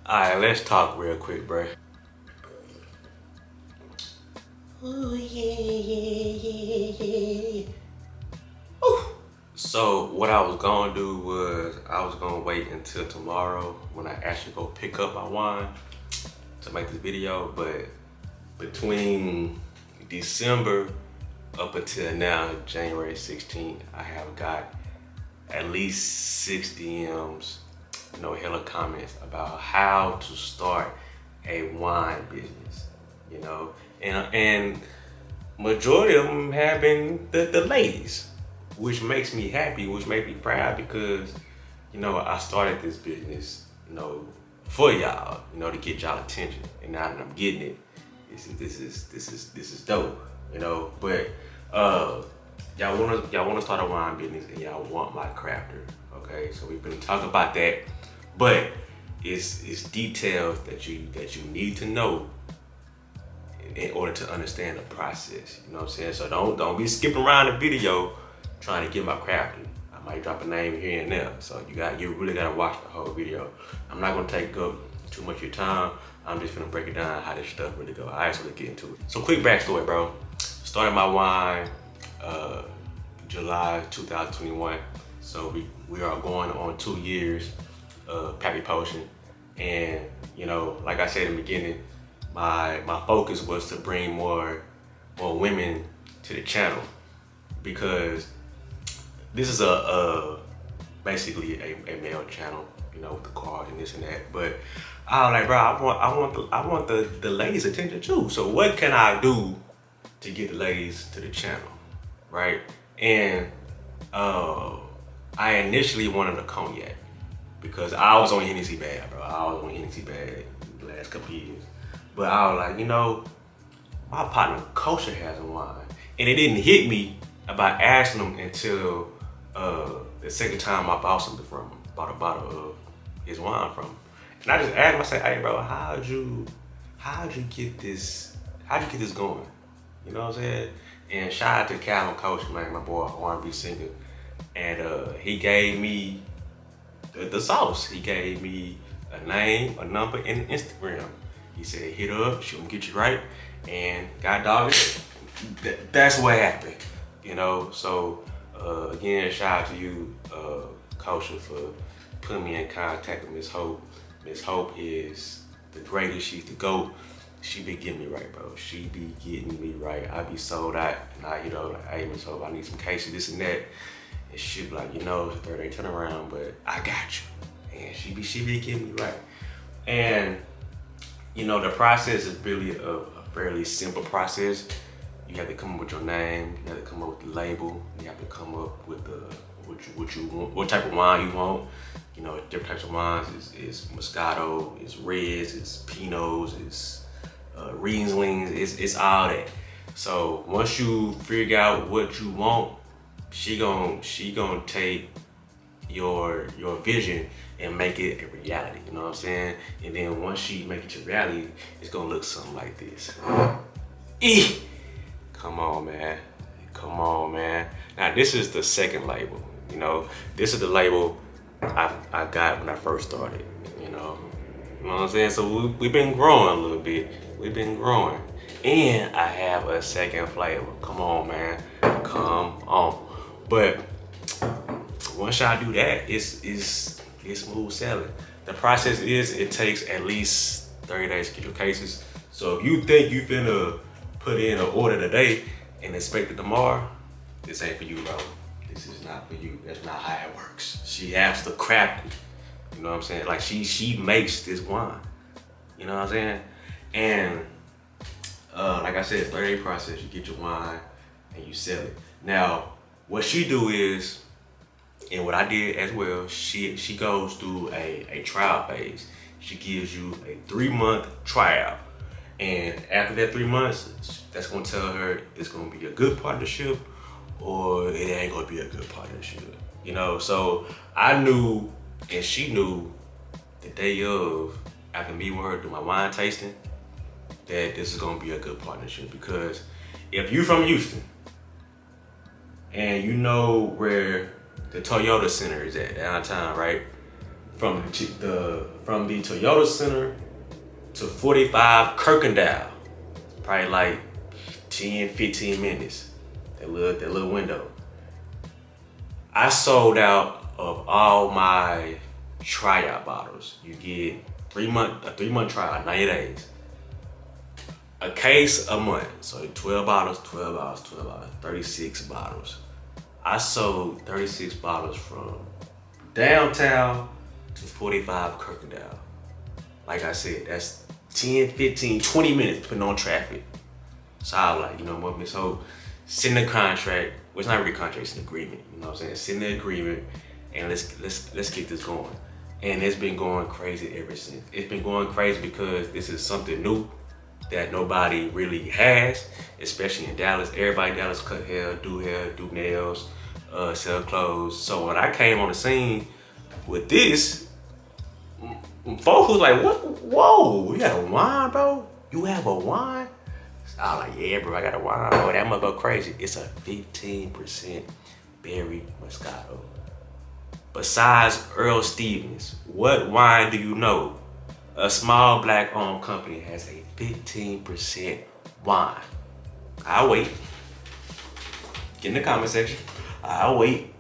Alright, let's talk real quick, bruh. Ooh, yeah. Ooh. So what I was gonna do was I was gonna wait until tomorrow when I actually go pick up my wine to make this video, but between December up until now, January 16th, I have got at least 6 DMs, hella comments about how to start a wine business, and majority of them have been the ladies, which makes me happy, which makes me proud because, I started this business, for y'all, to get y'all attention, and now that I'm getting it, this is dope, But y'all wanna start a wine business and y'all want my crafter, okay? So we've been talking about that, but it's details that you need to know in order to understand the process. You know what I'm saying? So don't be skipping around the video trying to get my crafting. I might drop a name here and there. So you really gotta watch the whole video. I'm not gonna take up too much of your time. I'm just gonna break it down how this stuff really go. Alright, so let's get into it. So quick backstory, bro. Started my wine July 2021. So we are going on 2 years of Pappy Potion. And like I said in the beginning, my focus was to bring more women to the channel because this is basically a male channel, with the cards and this and that. But I was like, bro, I want the ladies' attention too. So what can I do to get the ladies to the channel, right? And I initially wanted a cognac because I was on Hennessy bad, bro. I was on Hennessy bad the last couple years. But I was like, my partner Kosher has a wine. And it didn't hit me about asking him until the second time I bought something from him, bought a bottle of his wine from him. And I just asked him, I said, hey bro, how'd you get this going? You know what I'm saying? And shout out to Calvin Kosher, man, my boy, R&B singer. And he gave me the sauce. He gave me a name, a number, and an Instagram. He said, hit her up, she gonna get you right. And God dog it, that's what happened, So again, shout out to you, Kosher, for putting me in contact with Miss Hope. Miss Hope is the greatest, she's the GOAT. She be getting me right, bro. She be getting me right. I be sold out, and I, like, hey, Miss Hope, I need some cases, this and that. And she be like, it's a 30-day turnaround, but I got you. And she be getting me right. And the process is really a fairly simple process. You have to come up with your name, you have to come up with the label, you have to come up with what you want, what type of wine you want. Different types of wines is Moscato, it's Reds, it's Pinots, it's Rieslings, it's all that. So once you figure out what you want, she gon' take your vision and make it a reality, you know what I'm saying? And then once she make it a reality, it's gonna look something like this. Come on, man. Come on, man. Now this is the second label, This is the label I got when I first started, You know what I'm saying? So we've been growing a little bit. We've been growing. And I have a second flavor. Come on, man. Come on. But once y'all do that, it's smooth sailing. The process is it takes at least 30 days to get your cases. So if you think you finna put in an order today and expect it tomorrow, this ain't for you, bro. This is not for you. That's not how it works. She has to craft it. You know what I'm saying? Like she makes this wine. You know what I'm saying? And like I said, it's a 30-day process. You get your wine and you sell it. Now, what she do is, and what I did as well, she goes through a trial phase. She gives you a 3-month trial. And after that 3 months, that's gonna tell her it's gonna be a good partnership or it ain't gonna be a good partnership. So I knew and she knew the day of, after meeting with her, do my wine tasting, that this is gonna be a good partnership. Because if you from Houston and you know where the Toyota Center is at downtown, right? from the Toyota Center to 45 Kirkendall. Probably like 10, 15 minutes. That little window. I sold out of all my tryout bottles. You get a 3-month trial, 90 days. A case a month. So 12 bottles, 12 bottles, 12 bottles, 36 bottles. I sold 36 bottles from downtown to 45 Kirkendall. Like I said, that's 10, 15, 20 minutes depending on traffic. So I was like, you know what, Miss Hope, send the contract. Well, it's not really a contract, it's an agreement. You know what I'm saying? Send the agreement and let's get this going. And it's been going crazy ever since. It's been going crazy because this is something new that nobody really has, especially in Dallas. Everybody in Dallas cut hair, do nails, sell clothes. So when I came on the scene with this, folks was like, what? Whoa, you got a wine, bro? You have a wine? I was like, yeah, bro, I got a wine, bro. That must go crazy. It's a 15% berry Moscato. Besides Earl Stevens, what wine do you know a small black-owned company has a 15% wine? I'll wait. Get in the comment section. I'll wait.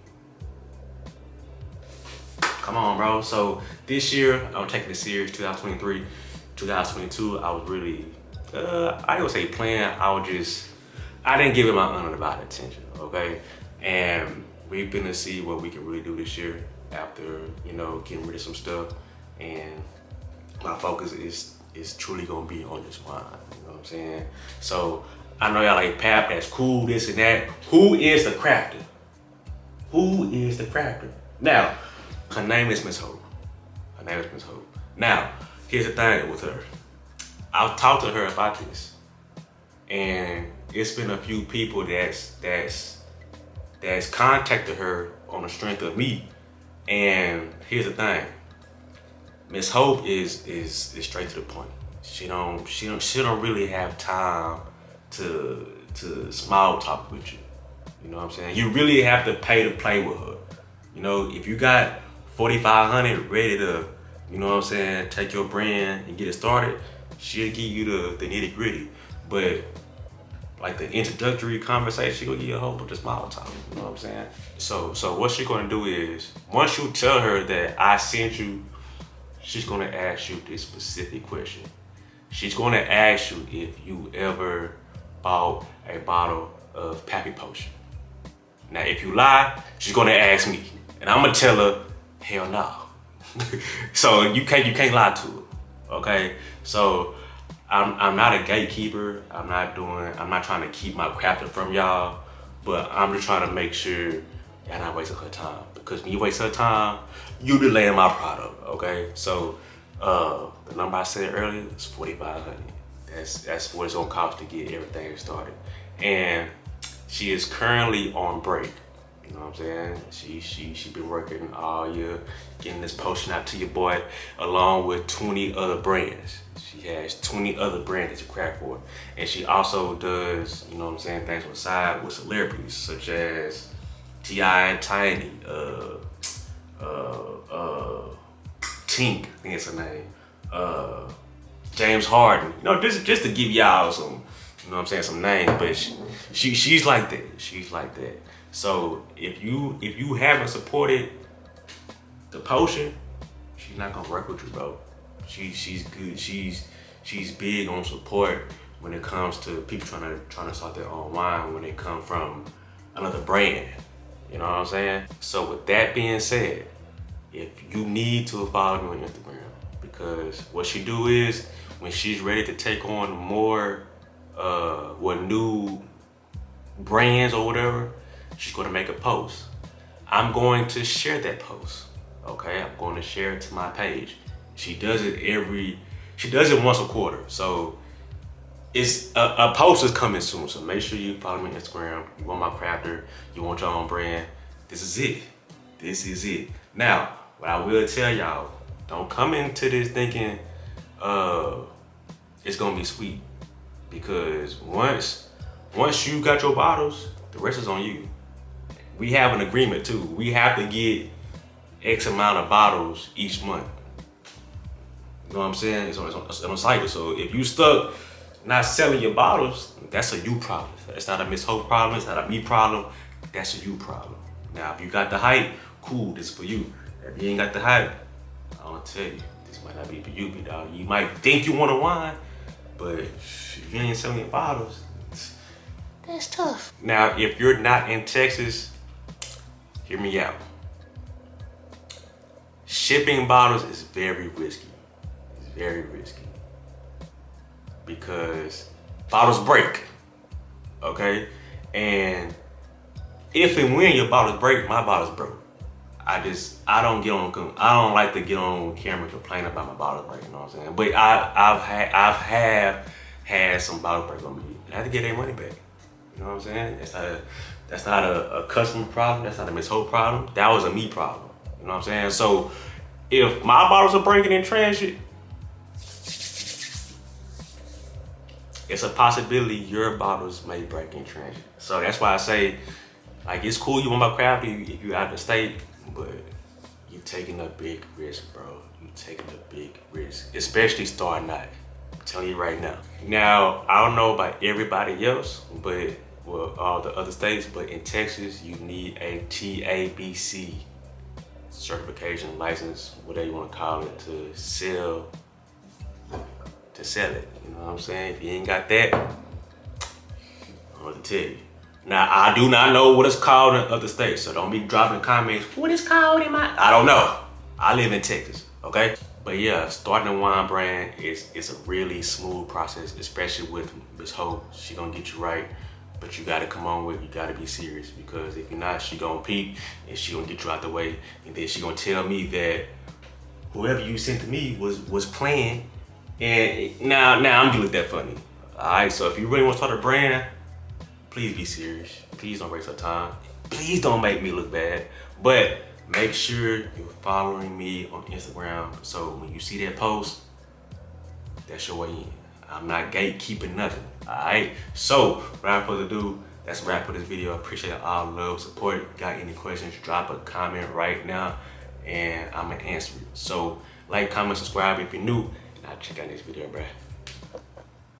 Come on, bro. So this year, I'm taking it serious. 2023, 2022, I was really, I don't say playing. I didn't give it my undivided attention, okay? And we've been to see what we can really do this year after, you know, getting rid of some stuff. And my focus is truly gonna be on this wine, you know what I'm saying? So I know y'all like, Pap, that's cool, this and that. Who is the crafter? Who is the crafter? Now, her name is Miss Hope. Her name is Miss Hope. Now, here's the thing with her. I've talked to her about this, and it's been a few people that's contacted her on the strength of me. And here's the thing. Miss Hope is straight to the point. She don't really have time to small talk with you. You know what I'm saying? You really have to pay to play with her. You know, if you got 4,500 ready to, you know what I'm saying, take your brand and get it started, she'll give you the nitty gritty. But like the introductory conversation, she'll give you a whole bunch of small talk. You know what I'm saying? So what she's gonna do is, once you tell her that I sent you, she's gonna ask you this specific question. She's gonna ask you if you ever bought a bottle of Pappy potion. Now, if you lie, she's gonna ask me, and I'm gonna tell her, hell no. So you can't lie to her, okay? So I'm not a gatekeeper. I'm not trying to keep my crafting from y'all, but I'm just trying to make sure y'all not wasting her time. Because when you waste her time, you delaying my product, okay? So the number I said earlier is 4,500. That's what it's gonna cost to get everything started. And she is currently on break. You know what I'm saying? She been working all year, getting this potion out to your boy, along with 20 other brands. She has 20 other brands that you craft for. And she also does, you know what I'm saying, things on the side with celebrities such as T.I. and Tiny, Tink, I think it's her name, James Harden. You know, just to give y'all some, you know what I'm saying, some names, but she's like that. She's like that. So if you haven't supported the potion, she's not gonna work with you, bro. She's good. She's big on support when it comes to people trying to start their own wine when it comes from another brand. You know what I'm saying? So with that being said, if you need to follow me on Instagram, because what she do is when she's ready to take on more new brands or whatever, she's gonna make a post. I'm going to share that post, okay? I'm going to share it to my page. She does it once a quarter. So it's a post is coming soon. So make sure you follow me on Instagram. You want my crafter, you want your own brand. This is it. This is it. Now, what I will tell y'all, don't come into this thinking it's gonna be sweet. Because once you got your bottles, the rest is on you. We have an agreement too. We have to get X amount of bottles each month. You know what I'm saying? It's on a cycle. So if you stuck not selling your bottles, that's a you problem. It's not a Miss Hope problem. It's not a me problem. That's a you problem. Now, if you got the hype, cool, this is for you. If you ain't got the hype, I want to tell you, this might not be for you, big dog. You might think you want to wine, but if you ain't selling your bottles, That's tough. now, if you're not in Texas, hear me out. Shipping bottles is very risky. It's very risky. Because bottles break, okay? And if and when your bottles break, my bottles broke. I don't like to get on camera and complain about my bottles breaking, you know what I'm saying? But I've had some bottles break on me. I had to get their money back. You know what I'm saying? That's not a customer problem. That's not a Miss Hope problem. That was a me problem. You know what I'm saying? So if my bottles are breaking in transit, it's a possibility your bottles may break in transit. So that's why I say, like, it's cool you want my craft if you out of the state, but you taking a big risk, bro. You taking a big risk, especially starting out. I'm telling you right now. Now, I don't know about everybody else, but well, all the other states, but in Texas, you need a TABC certification, license, whatever you want to call it, to sell it. You know what I'm saying? If you ain't got that, I don't know what to tell you. Now, I do not know what it's called in other states, so don't be dropping comments, what it's called in my... I don't know. I live in Texas, okay? But yeah, starting a wine brand is a really smooth process, especially with Miss Hope. She gonna get you right, but you gotta come on with it. You gotta be serious, because if you're not, she gonna peep and she gonna get you out the way, and then she gonna tell me that whoever you sent to me was playing, and now I'm gonna look that funny. All right, so if you really want to start a brand, please be serious. Please don't waste your time. Please don't make me look bad. But make sure you're following me on Instagram, so when you see that post, that's your way in. I'm not gatekeeping nothing, all right? So without further ado, that's a wrap for this video. I appreciate all the love, support. Got any questions, drop a comment right now, and I'm gonna answer it. So like, comment, subscribe if you're new, and I'll check out this video, bruh.